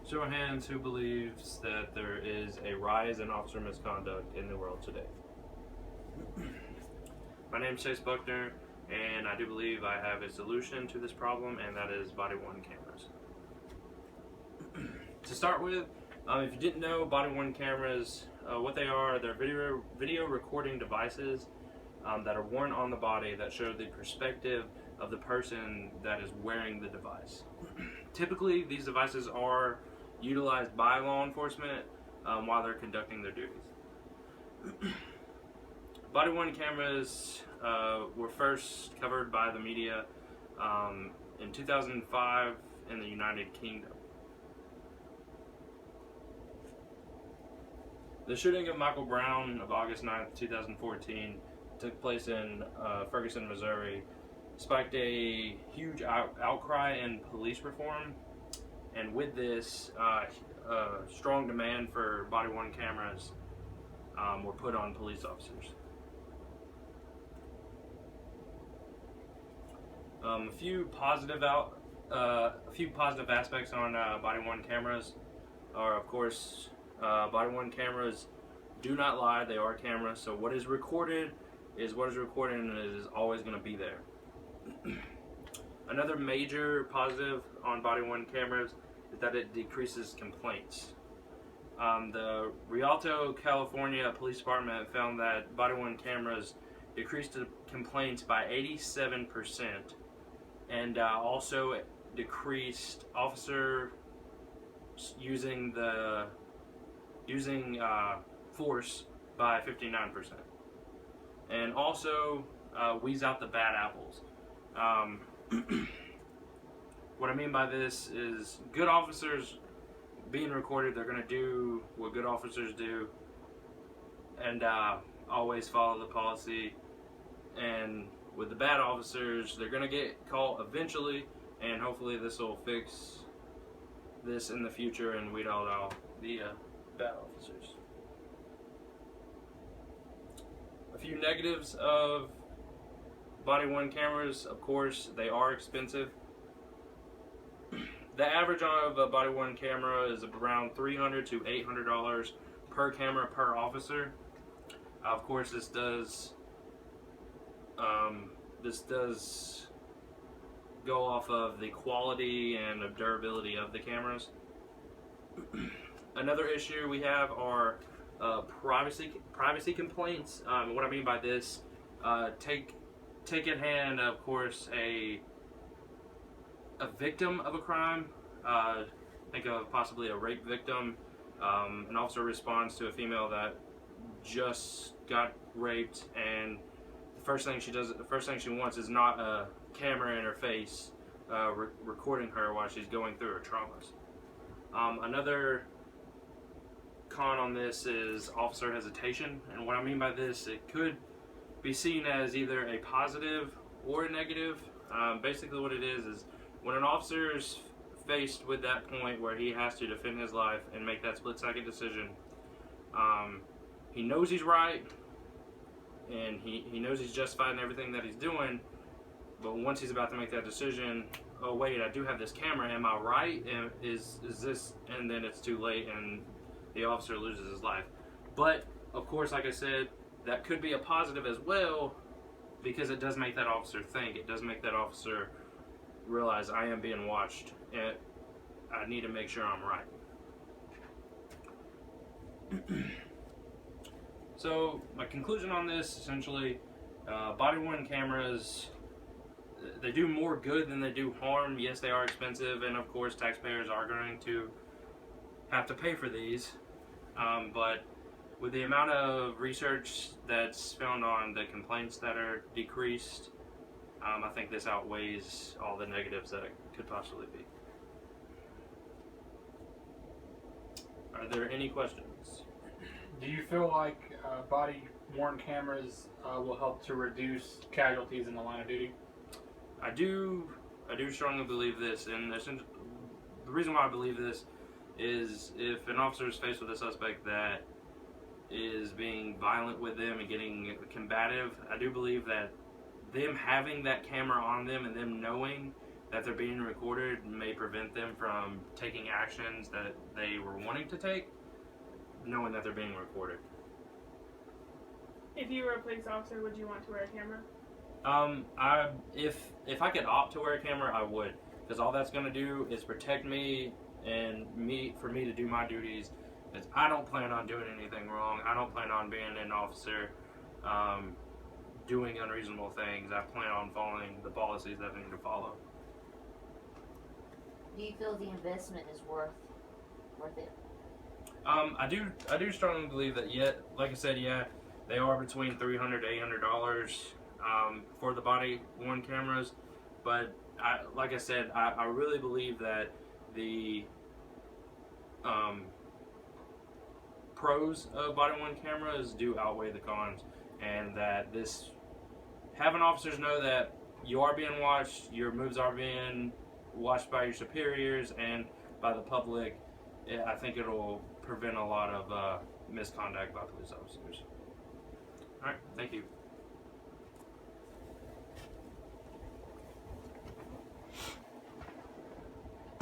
Show of hands who believes that there is a rise in officer misconduct in the world today. My name is Chase Buckner, and I do believe I have a solution to this problem, and that is body-worn cameras. To start with, if you didn't know, body-worn cameras, what they are, they're video recording devices that are worn on the body that show the perspective of the person that is wearing the device. Typically, these devices are utilized by law enforcement while they're conducting their duties. Body-worn cameras were first covered by the media in 2005 in the United Kingdom. The shooting of Michael Brown of August 9th, 2014 took place in Ferguson, Missouri, spiked a huge outcry in police reform, and with this, strong demand for body-worn cameras were put on police officers. A few positive aspects on body-worn cameras are, of course, body-worn cameras do not lie. They are cameras, so what is recorded is what is recorded, and it is always going to be there. Another major positive on body-worn cameras is that it decreases complaints. The Rialto, California Police Department found that body-worn cameras decreased the complaints by 87%, and also decreased officer using force by 59%, and also weeds out the bad apples. What I mean by this is good officers being recorded, they're going to do what good officers do and always follow the policy. And with the bad officers, they're going to get caught eventually, and hopefully this will fix this in the future and weed out the bad officers. A few negatives of body-worn cameras, of course, they are expensive. The average of a body-worn camera is around $300 to $800 per camera per officer. Of course, this does go off of the quality and the durability of the cameras. Another issue we have are privacy complaints. What I mean by this, take in hand, of course, a victim of a crime. Think of possibly a rape victim. An officer responds to a female that just got raped, and the first thing she wants is not a camera in her face recording her while she's going through her traumas. Another con on this is officer hesitation, and what I mean by this, it could be seen as either a positive or a negative. Basically what it is when an officer is faced with that point where he has to defend his life and make that split-second decision, he knows he's right, and he knows he's justified in everything that he's doing, but once he's about to make that decision, oh wait, I do have this camera, am I right? And is this, and then it's too late and the officer loses his life. But of course, like I said, that could be a positive as well, because it does make that officer think. It does make that officer realize, I am being watched and I need to make sure I'm right. So my conclusion on this, essentially, body-worn cameras, they do more good than they do harm. Yes, they are expensive, and of course taxpayers are going to have to pay for these, but with the amount of research that's found on the complaints that are decreased, I think this outweighs all the negatives that it could possibly be. Are there any questions? Do you feel like body-worn cameras will help to reduce casualties in the line of duty? I do strongly believe this, and the reason why I believe this is if an officer is faced with a suspect that is being violent with them and getting combative, I do believe that them having that camera on them and them knowing that they're being recorded may prevent them from taking actions that they were wanting to take, knowing that they're being recorded. If you were a police officer, would you want to wear a camera? If I could opt to wear a camera, I would, because all that's going to do is protect me and for me to do my duties. Because I don't plan on doing anything wrong. I don't plan on being an officer, doing unreasonable things. I plan on following the policies that I need to follow. Do you feel the investment is worth it? I do strongly believe that. Like I said, they are between $300 to $800 for the body worn cameras, but like I said, I really believe that the pros of body worn cameras do outweigh the cons, and that having officers know that you are being watched, your moves are being watched by your superiors and by the public, I think it'll prevent a lot of misconduct by police officers. All right, thank you.